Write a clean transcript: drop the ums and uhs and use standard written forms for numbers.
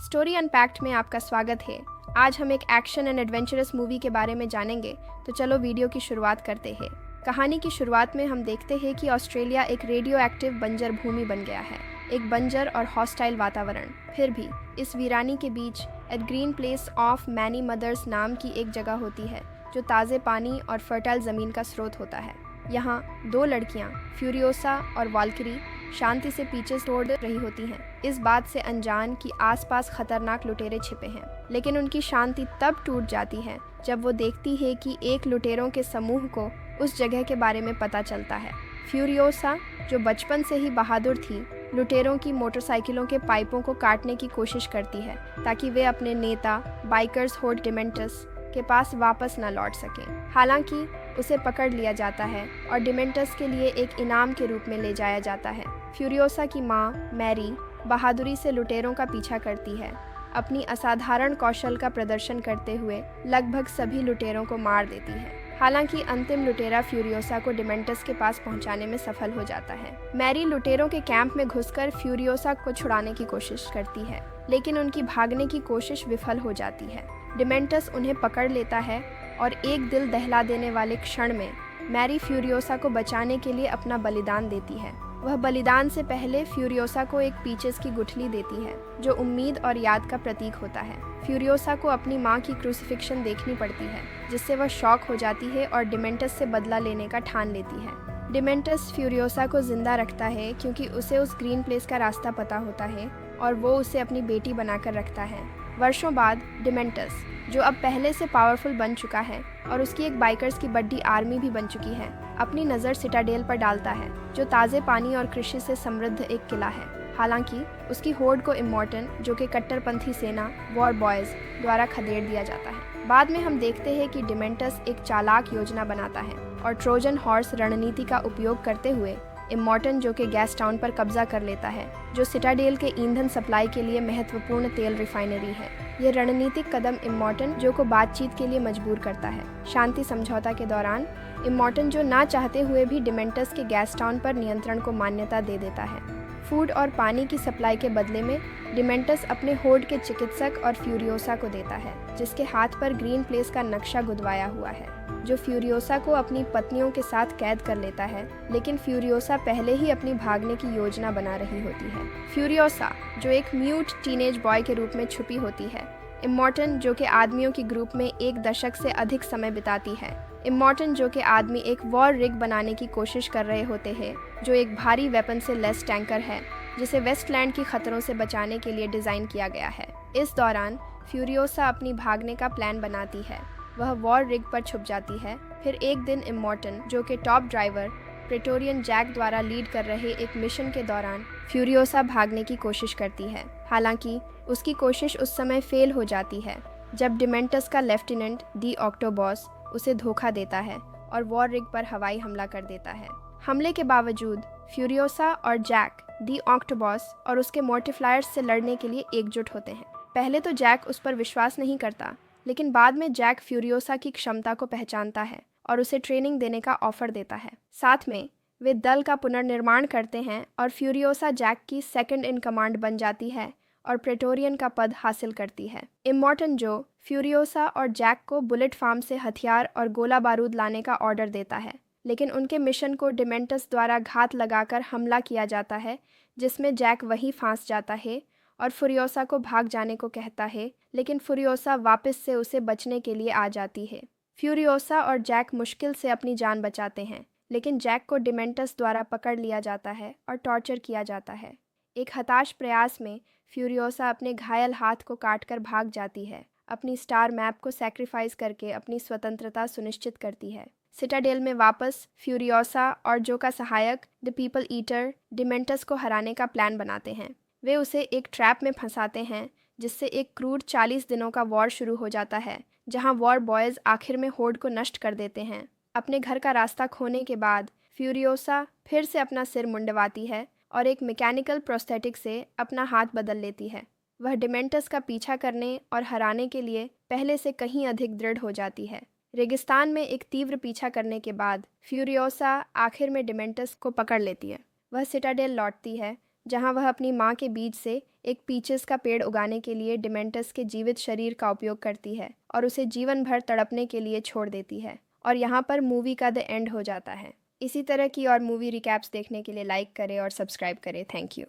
Story unpacked में आपका स्वागत है। आज हम एक एक्शन एंड एडवेंचरस मूवी के बारे में जानेंगे, तो चलो वीडियो की शुरुआत करते हैं। कहानी की शुरुआत में हम देखते हैं कि ऑस्ट्रेलिया एक रेडियो एक्टिव बंजर भूमि बन गया है, एक बंजर और हॉस्टाइल वातावरण। फिर भी इस वीरानी के बीच at green place of many mothers नाम की एक जगह होती है जो ताज़े पानी और फर्टाइल ज़मीन का स्रोत होता है। यहाँ दो लड़कियाँ फ्यूरियोसा और वाल्किरी शांति से पीछे तोड़ रही होती हैं, इस बात से अनजान कि आसपास खतरनाक लुटेरे छिपे हैं। लेकिन उनकी शांति तब टूट जाती है जब वो देखती है कि एक लुटेरों के समूह को उस जगह के बारे में पता चलता है। फ्यूरियोसा, जो बचपन से ही बहादुर थी, लुटेरों की मोटरसाइकिलों के पाइपों को काटने की कोशिश करती है ताकि वे अपने नेता बाइकर्स होर्ड डिमेंटस के पास वापस न लौट सकें। हालांकि उसे पकड़ लिया जाता है और डिमेंटस के लिए एक इनाम के रूप में ले जाया जाता है। फ्यूरियोसा की माँ मैरी बहादुरी से लुटेरों का पीछा करती है, अपनी असाधारण कौशल का प्रदर्शन करते हुए लगभग सभी लुटेरों को मार देती है। हालांकि अंतिम लुटेरा फ्यूरियोसा को डिमेंटस के पास पहुंचाने में सफल हो जाता है। मैरी लुटेरों के कैंप में घुसकर फ्यूरियोसा को छुड़ाने की कोशिश करती है, लेकिन उनकी भागने की कोशिश विफल हो जाती है। डिमेंटस उन्हें पकड़ लेता है और एक दिल दहला देने वाले क्षण में मैरी फ्यूरियोसा को बचाने के लिए अपना बलिदान देती है। वह बलिदान से पहले फ्यूरियोसा को एक पीचेस की गुठली देती है जो उम्मीद और याद का प्रतीक होता है। फ्यूरियोसा को अपनी मां की क्रूसिफिक्शन देखनी पड़ती है, जिससे वह शॉक हो जाती है और डिमेंटस से बदला लेने का ठान लेती है। डिमेंटस फ्यूरियोसा को जिंदा रखता है क्योंकि उसे उस ग्रीन प्लेस का रास्ता पता होता है और वो उसे अपनी बेटी बनाकर रखता है। वर्षों बाद डिमेंटस, जो अब पहले से पावरफुल बन चुका है और उसकी एक बाइकर्स की बड़ी आर्मी भी बन चुकी है, अपनी नज़र सिटाडेल पर डालता है, जो ताज़े पानी और कृषि से समृद्ध एक किला है। हालांकि उसकी होड़ को इमॉर्टन, जो कि कट्टरपंथी सेना वॉर बॉयज़ द्वारा खदेड़ दिया जाता है। बाद में हम देखते हैं कि डिमेंटस एक चालाक योजना बनाता है और ट्रोजन हॉर्स रणनीति का उपयोग करते हुए इमॉर्टन, जो कि गैस टाउन पर कब्जा कर लेता है, जो सिटाडेल के ईंधन सप्लाई के लिए महत्वपूर्ण तेल रिफाइनरी है। ये रणनीतिक कदम इमॉर्टन जो को बातचीत के लिए मजबूर करता है। शांति समझौता के दौरान इमॉर्टन, जो ना चाहते हुए भी डिमेंटस के गैस टाउन पर नियंत्रण को मान्यता दे देता है। फूड और पानी की सप्लाई के बदले में डिमेंटस अपने होर्ड के चिकित्सक और फ्यूरियोसा को देता है, जिसके हाथ पर ग्रीन प्लेस का नक्शा गुदवाया हुआ है, जो फ्यूरियोसा को अपनी पत्नियों के साथ कैद कर लेता है। लेकिन फ्यूरियोसा पहले ही अपनी भागने की योजना बना रही होती है। फ्यूरियोसा, जो एक म्यूट टीनेज बॉय के रूप में छुपी होती है। इमॉर्टन, जो कि आदमियों की ग्रुप में एक दशक से अधिक समय बिताती है। इमॉर्टन, जो कि आदमी एक वॉर रिग बनाने की कोशिश कर रहे होते हैं, जो एक भारी वेपन से लेस टैंकर है, जिसे वेस्टलैंड की खतरों से बचाने के लिए डिज़ाइन किया गया है। इस दौरान फ्यूरियोसा अपनी भागने का प्लान बनाती है। वह वॉर रिग पर छुप जाती है। फिर एक दिन इमॉर्टन, जो कि टॉप ड्राइवर प्रेटोरियन जैक द्वारा लीड कर रहे एक मिशन के दौरान फ्यूरियोसा भागने की कोशिश करती है। हालांकि उसकी कोशिश उस समय फेल हो जाती है जब डिमेंटस का लेफ्टिनेंट दी ऑक्टोबॉस उसे धोखा देता है और वॉर रिग पर हवाई हमला कर देता है। हमले के बावजूद फ्यूरियोसा और जैक दी ऑक्टोबॉस और उसके मोर्टिफ्लायर्स से लड़ने के लिए एकजुट होते हैं। पहले तो जैक उस पर विश्वास नहीं करता, लेकिन बाद में जैक फ्यूरियोसा की क्षमता को पहचानता है और उसे ट्रेनिंग देने का ऑफर देता है। साथ में वे दल का पुनर्निर्माण करते हैं और फ्यूरियोसा जैक की सेकंड इन कमांड बन जाती है और प्रेटोरियन का पद हासिल करती है। इमॉर्टन, जो फ्यूरियोसा और जैक को बुलेट फार्म से हथियार और गोला बारूद लाने का ऑर्डर देता है, लेकिन उनके मिशन को डिमेंटस द्वारा घात लगाकर हमला किया जाता है, जिसमें जैक वहीं फंस जाता है और फ्यूरियोसा को भाग जाने को कहता है, लेकिन फ्यूरियोसा वापस से उसे बचने के लिए आ जाती है। फ्यूरियोसा और जैक मुश्किल से अपनी जान बचाते हैं, लेकिन जैक को डिमेंटस द्वारा पकड़ लिया जाता है और टॉर्चर किया जाता है। एक हताश प्रयास में फ्यूरियोसा अपने घायल हाथ को काटकर भाग जाती है, अपनी स्टार मैप को सैक्रिफाइस करके अपनी स्वतंत्रता सुनिश्चित करती है। सिटाडेल में वापस फ्यूरियोसा और जो का सहायक द पीपल ईटर डिमेंटस को हराने का प्लान बनाते हैं। वे उसे एक ट्रैप में फंसाते हैं, जिससे एक क्रूर 40 दिनों का वॉर शुरू हो जाता है, जहां वॉर बॉयज़ आखिर में होर्ड को नष्ट कर देते हैं। अपने घर का रास्ता खोने के बाद फ्यूरियोसा फिर से अपना सिर मुंडवाती है और एक मैकेनिकल प्रोस्थेटिक से अपना हाथ बदल लेती है। वह डिमेंटस का पीछा करने और हराने के लिए पहले से कहीं अधिक दृढ़ हो जाती है। रेगिस्तान में एक तीव्र पीछा करने के बाद फ्यूरियोसा आखिर में डिमेंटस को पकड़ लेती है। वह सिटाडेल लौटती है, जहां वह अपनी मां के बीज से एक पीचेस का पेड़ उगाने के लिए डिमेंटस के जीवित शरीर का उपयोग करती है और उसे जीवन भर तड़पने के लिए छोड़ देती है। और यहाँ पर मूवी का द एंड हो जाता है। इसी तरह की और मूवी रिकैप्स देखने के लिए लाइक करें और सब्सक्राइब करें। Thank you.